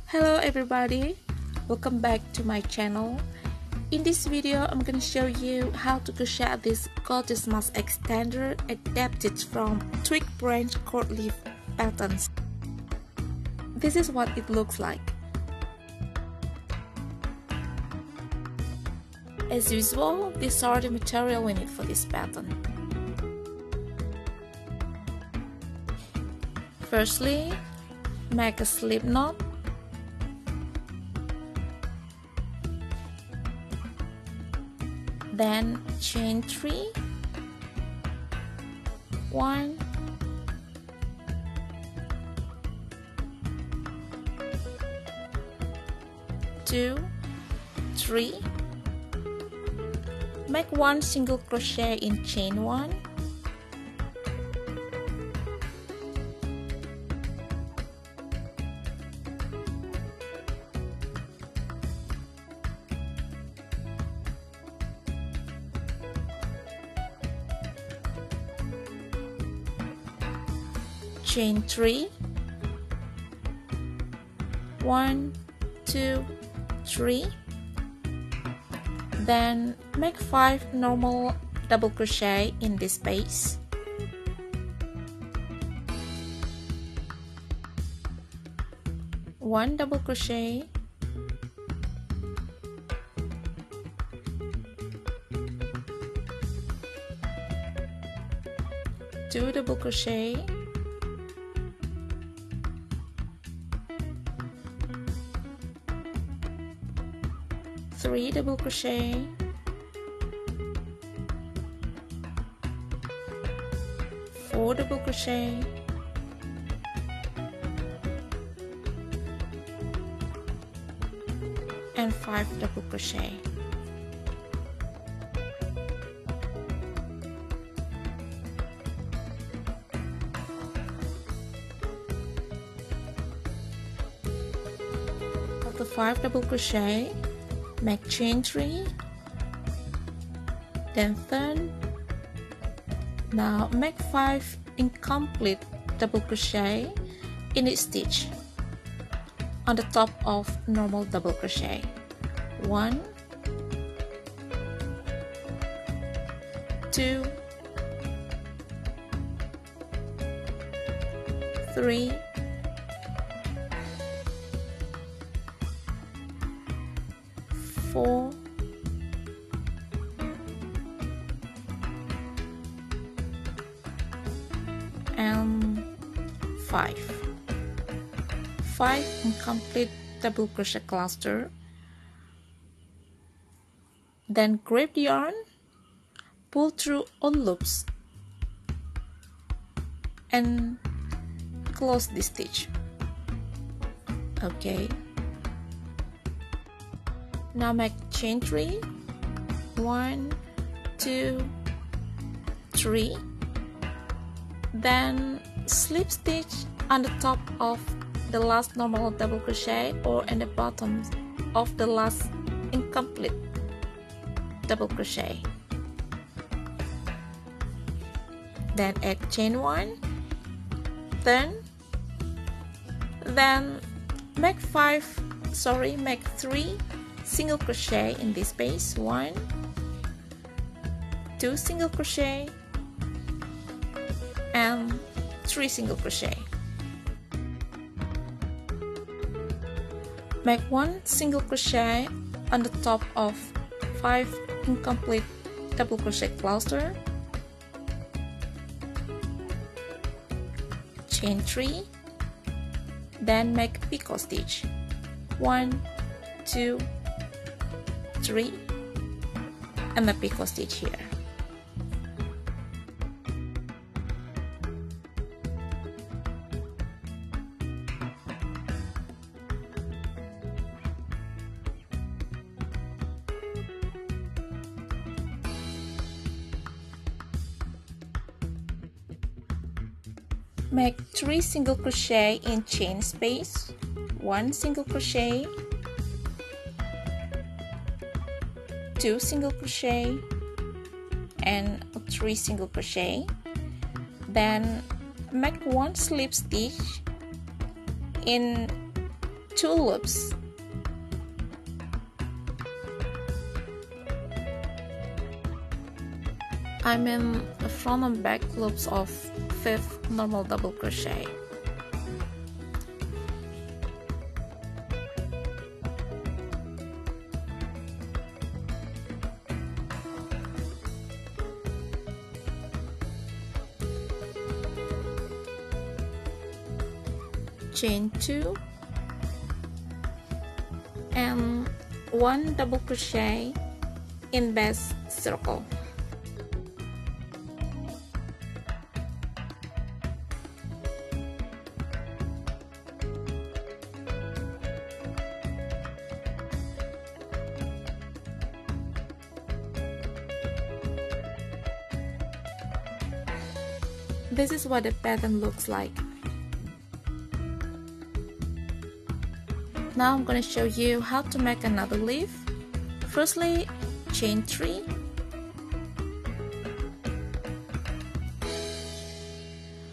Hello everybody, welcome back to my channel. In this video I'm going to show you how to crochet this gorgeous mask extender adapted from twig branch cord leaf patterns. This is what it looks like. As usual, these are the material we need for this pattern. Firstly, make a slip knot. Then chain 3, 1, 2, 3. Make 1 single crochet in chain 1. Chain 3, 1, 2, 3. Then make 5 normal double crochet in this space. One double crochet, two double crochet, three double crochet, four double crochet, and 5 double crochet. After 5 double crochet, make chain 3, then turn. Now make 5 incomplete double crochet in each stitch on the top of normal double crochet. 1, 2, 3, 4, 5. 5 incomplete double crochet cluster. Then grab the yarn, pull through all loops, and close the stitch. Okay. Now make chain 3, 1, 2, 3. Then slip stitch on the top of the last normal double crochet or in the bottom of the last incomplete double crochet. Then add chain 1, turn, then make 3 single crochet in this space. 1, 2 single crochet, and 3 single crochet. Make 1 single crochet on the top of 5 incomplete double crochet cluster. Chain 3, then make picot stitch. 1, 2, 3, and a picot stitch here. Make 3 single crochet in chain space, 1 single crochet, 2 single crochet, and 3 single crochet. Then make 1 slip stitch in 2 loops. I'm in front and back loops of 5th normal double crochet. Chain 2 and 1 double crochet in base circle. This is what the pattern looks like. Now I'm going to show you how to make another leaf. Firstly, chain 3,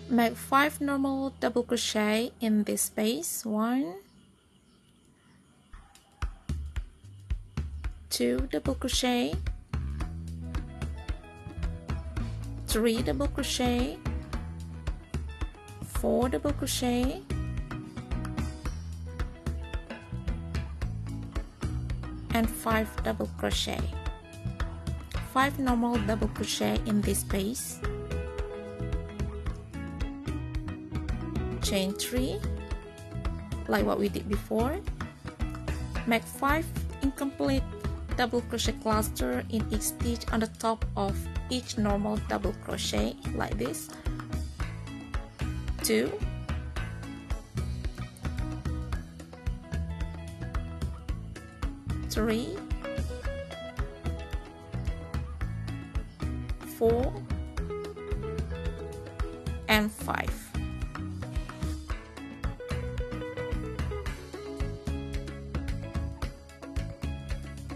make 5 normal double crochet in this space. 1, 2 double crochet, 3 double crochet, 4 double crochet, and 5 double crochet. 5 normal double crochet in this space. Chain 3 like what we did before. Make 5 incomplete double crochet cluster in each stitch on the top of each normal double crochet like this. 2, 3, 4, and 5.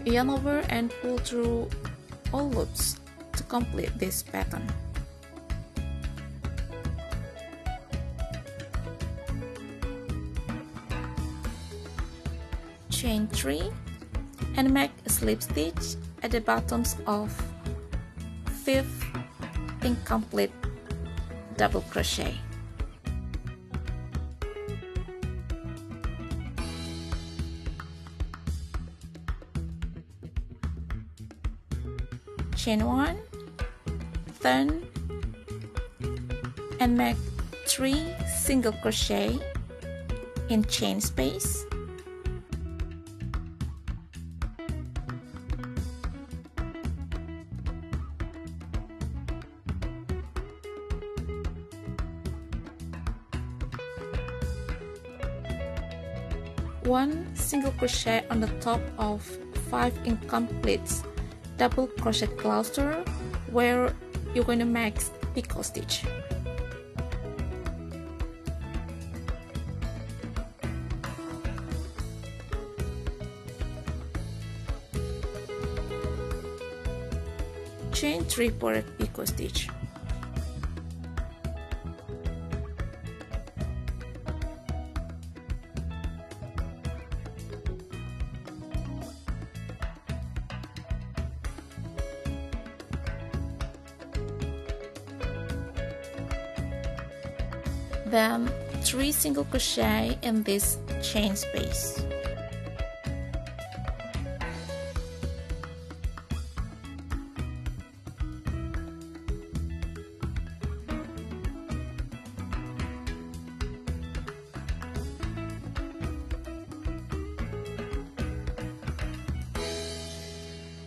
Yarn over and pull through all loops to complete this pattern. Chain 3 and make a slip stitch at the bottoms of 5th incomplete double crochet. Chain 1, turn and make 3 single crochet in chain space. One single crochet on the top of 5 incomplete double crochet cluster where you're going to make picot stitch. Chain 3 for a picot stitch. Then 3 single crochet in this chain space.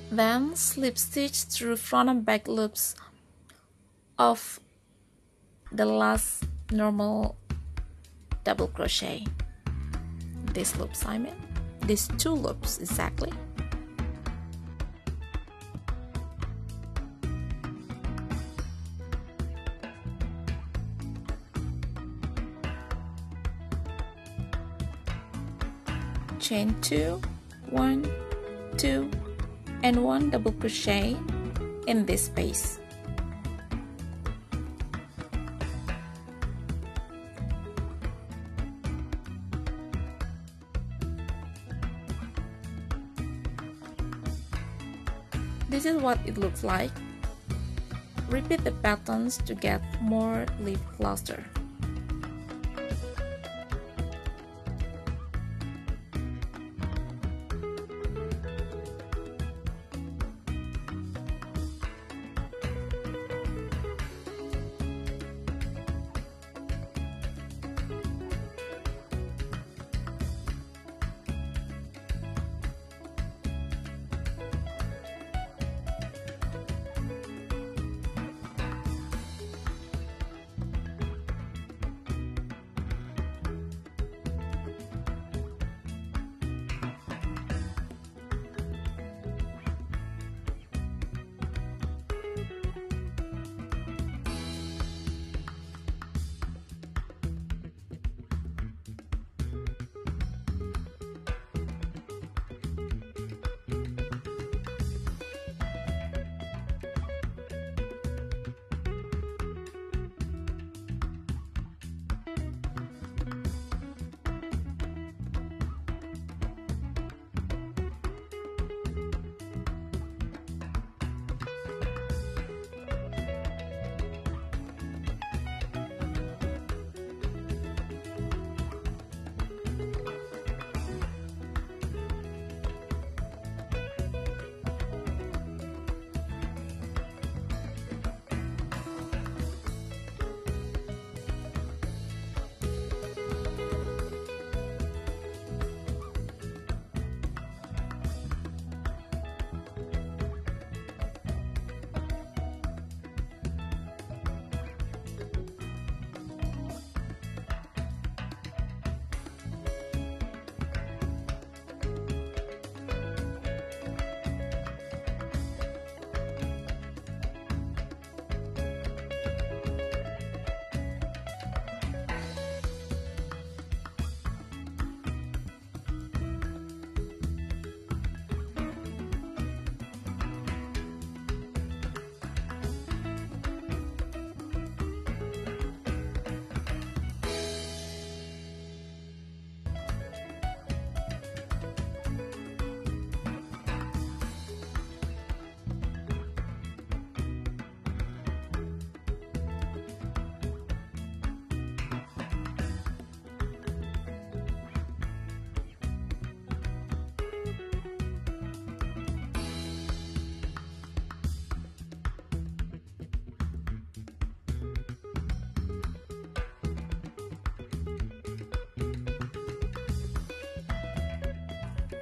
Then slip stitch through front and back loops of the last normal double crochet. These loops, I mean, these 2 loops exactly. Chain 2, 1, 2, and 1 double crochet in this space. This is what it looks like. Repeat the patterns to get more leaf cluster.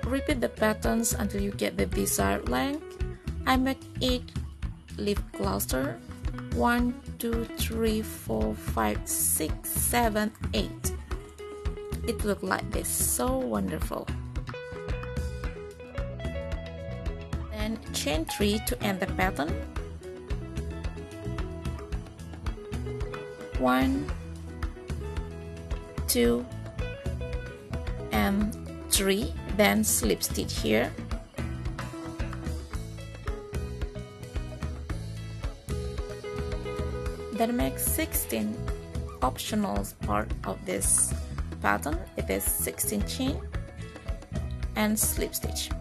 Repeat the patterns until you get the desired length. I make 8 leaf cluster. 1, 2, 3, 4, 5, 6, 7, 8. It looks like this, so wonderful. Then chain 3 to end the pattern. 1, 2, and 3. Then slip stitch here. Then make 16 optional part of this pattern. It is 16 chain and slip stitch.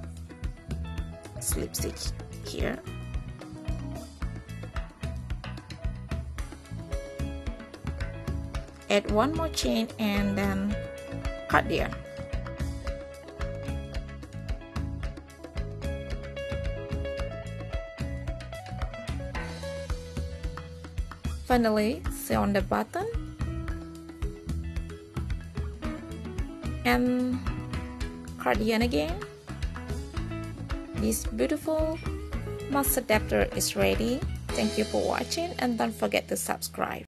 Slip stitch here. Add one more chain and then cut there. Finally, sew on the button and cardigan again. This beautiful mouse adapter is ready. Thank you for watching and don't forget to subscribe.